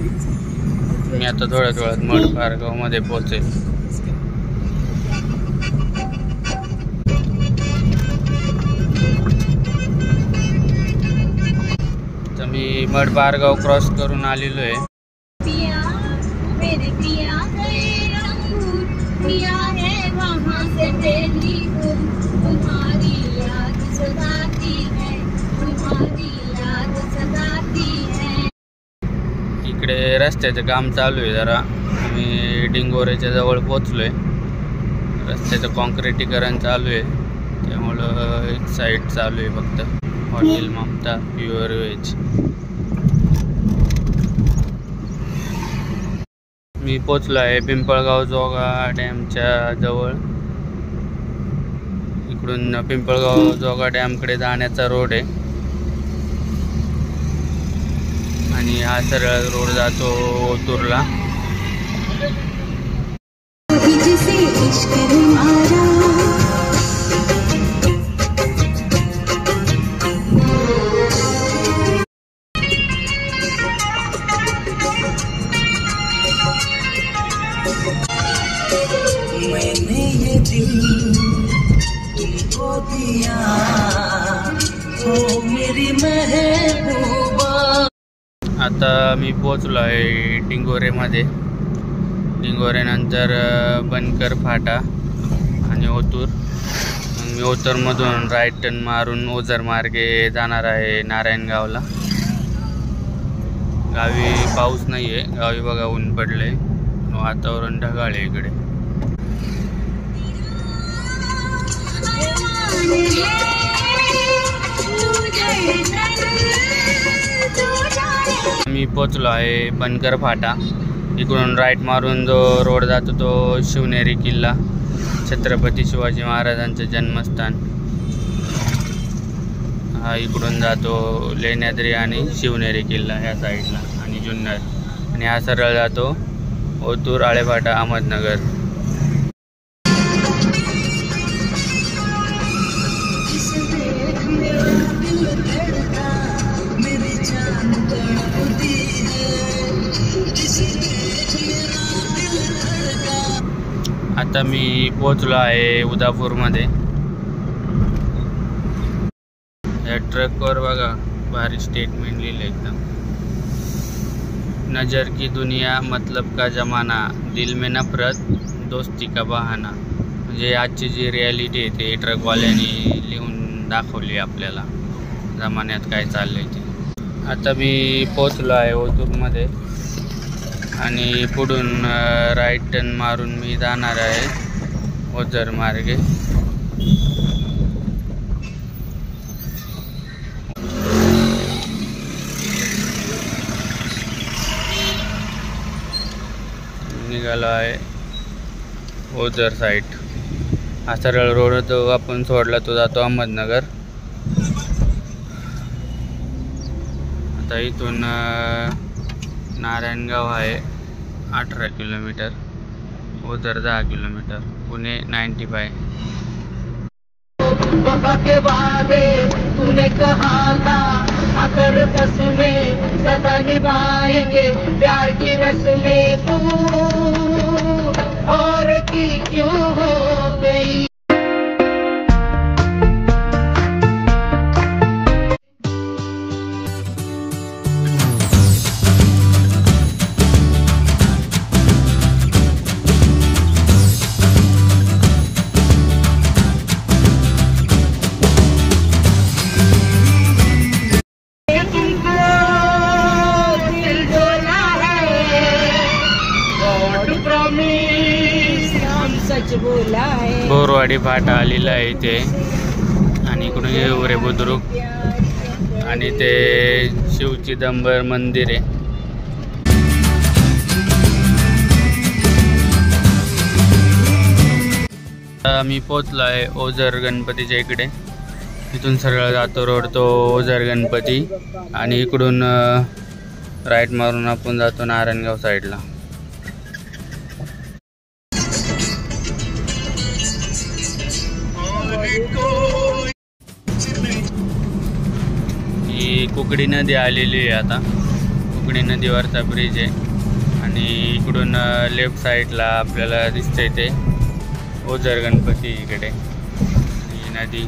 मी आता थोड्याच वेळात मडपारगाव मध्ये पोहोचेल. तर मी मडपारगाव क्रॉस करून आलेलो आहे. इकडे रस्त्याचं काम चालू आहे. जरा मी डिंगोरेच्या जवळ पोचलोय. रस्त्याचं कॉन्क्रिटीकरण चालू आहे, त्यामुळं एक साईड चालू आहे फक्त. Hotel Mamta pure veg. मी पोचलो आहे पिंपळगाव जोगा डॅमच्या जवळ. इकडून पिंपळगाव जोगा डॅमकडे जाण्याचा रोड आहे आणि हा सरळ रोड जातो ओतूरला. मैंने ये दिल तुमको दिया हो मेरी महबूबा. आता मी पोचलो आहे डिंगोरेमध्ये. डिंगोरेनंतर बनकर फाटा आणि ओतूर. मग मी ओतूरमधून राईट टर्न मारून ओझर मार्गे जाणार आहे नारायणगावला. गावी पाऊस नाही आहे, गावी बघा ऊन पडले, वातावरण ढगाळ आहे इकडे. मी पोचलो आहे बनकर फाटा. इकडून राईट मारून जो रोड जातो तो शिवनेरी किल्ला, छत्रपती शिवाजी महाराजांचं जन्मस्थान. हा इकडून जातो लेण्याद्री आणि शिवनेरी किल्ला ह्या साईडला आणि जुन्नर. आणि हा सरळ जातो ओतूर, आळेफाटा, अहमदनगर. आता मी पोचलो आहे उदापूरमध्ये. या ट्रकवर बघा भारी स्टेटमेंट लिहिलं एकदम. नजर की दुनिया मतलब का जमाना, दिल में नफरत दोस्ती का बहाना. म्हणजे आजची जी रियालिटी आहे ते ट्रकवाल्यांनी लिहून दाखवली आपल्याला, जमान्यात काय चाललंय ते. आता मी पोचलो आहे ओतूरमध्ये आणि पुढून राईट टर्न मारून मी जाणार आहे ओझर मार्गे. निघालो आहे ओझर साईड. हा सरळ रोड तो आपण सोडला तो जातो अहमदनगर. आता इथून नारायणगाव आहे 18 किलोमीटर, ओझर 10 किलोमीटर, पुणे 95. वफा के वादे तूने कहा था अगर बस में सदा निभाएंगे प्यार की रस्में तू और की क्यों हो गई. बोरवाडी फाटा आलेला आहे इथे आणि इकडून येऊरे बुद्रुक आणि ते शिवचिदंबर मंदिर आहे. मी पोचलो आहे ओझर गणपतीच्या इकडे. इथून सरळ जातो रोड तो ओझर गणपती आणि इकडून राईट मारून आपण जातो नारायणगाव साईडला. ही कुकडी नदी आलेली आहे. आता चिंचवणी नदीवरचा ब्रिज आहे आणि इकडून लेफ्ट साईडला आपल्याला दिसतंय ते ओझर गणपती इकडे ही नदी.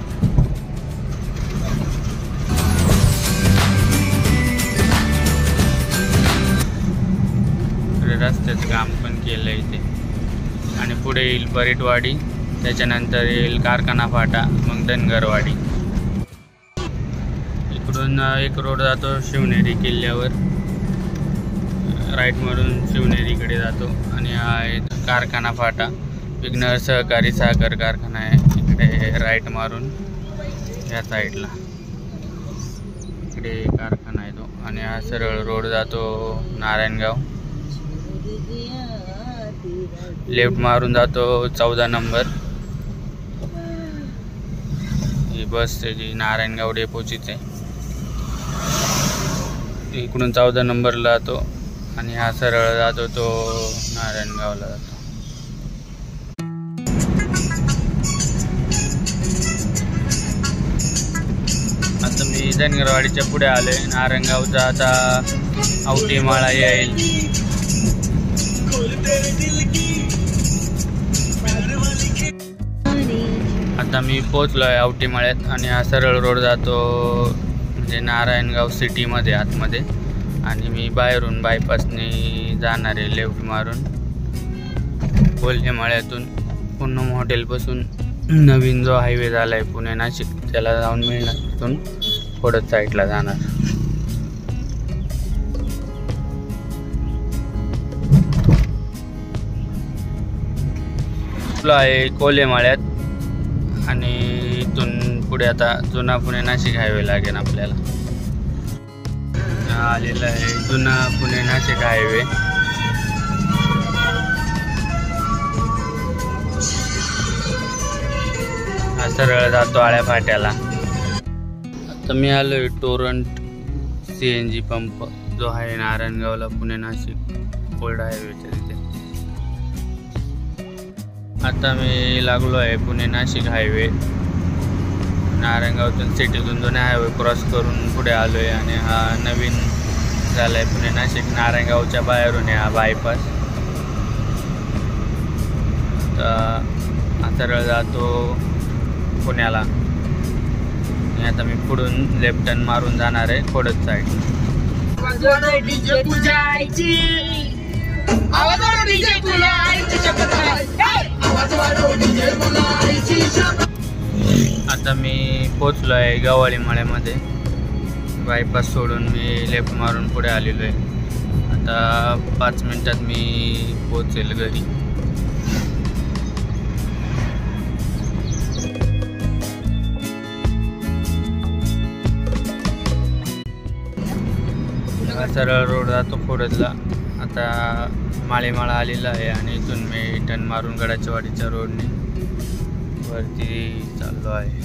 रस्त्याचं काम पण केलं इथे आणि पुढे येईल बरेटवाडी, त्याच्यानंतर येईल कारखाना फाटा, मग धनगरवाडी. इकडून एक रोड जातो शिवनेरी किल्ल्यावर, राईटमधून शिवनेरीकडे जातो आणि हा आहे कारखाना फाटा. विघ्नर सहकारी साखर कारखाना आहे इकडे राईट मारून या साईडला, इकडे कारखाना आहे तो. आणि हा सरळ रोड जातो नारायणगाव, लेफ्ट मारून जातो 14 नंबर. ही बस त्याची नारायणगाव डेपोचीच आहे. इकडून 14 नंबरला जातो आणि हा सरळ जातो तो नारायणगावला जातो. आता मी धनगरवाडीच्या पुढे आलोय. नारायणगावचा आता आवटी माळा येईल. आता मी पोचलोय आवटी माळ्यात आणि हा सरळ रोड जातो म्हणजे नारायणगाव सिटीमध्ये आतमध्ये. आणि मी बाहेरून बायपासने जाणार आहे लेफ्ट मारून कोल्हे माळ्यातून. पूनम हॉटेलपासून नवीन जो हायवे झाला आहे पुणे नाशिक त्याला जाऊन मिळणार, तिथून खोडद साईडला जाणार. आहे कोल्हे माळ्यात आणि इथून पुढे आता जुना पुणे नाशिक हायवे लागेल आपल्याला. आलेला आहे जुना पुणे नाशिक हायवे. हा सरळ जातो आळ्या फाट्याला. आता मी आलोय टोरंट CNG पंप जो आहे नारायणगावला पुणे नाशिक ओल्ड हायवेच्या तिथे. आता मी लागलो आहे पुणे नाशिक हायवे. नारायणगावतून सिटीतून जुन्या हायवे क्रॉस करून पुढे आलो आहे आणि हा नवीन झाला आहे पुणे नाशिक. नारायणगावच्या बाहेरून आहे हा बायपास. तर हा सरळ जातो पुण्याला आणि आता मी पुढून लेफ्ट टर्न मारून जाणार आहे खोडद साईड. आता मी पोचलो आहे गव्हाळी माळ्यामध्ये. बायपास सोडून मी लेफ्ट मारून पुढे आलेलो आहे. आता 5 मिनिटात मी पोचेल घरी. सरळ रोड जातो खोडदला. आता माळेमाळा आलेला आहे आणि इथून मी टर्न मारून गडाच्या वाडीच्या रोडने वरती चाललो आहे.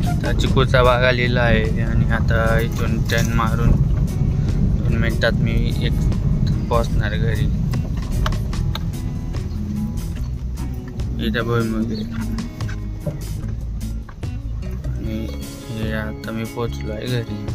आता चिकूचा भाग आलेला आहे आणि आता इथून टर्न मारून 2 मिनिटात मी पोहोचणार घरी. इथं भुईमुगे आणि हे आता मी पोहोचलो आहे घरी.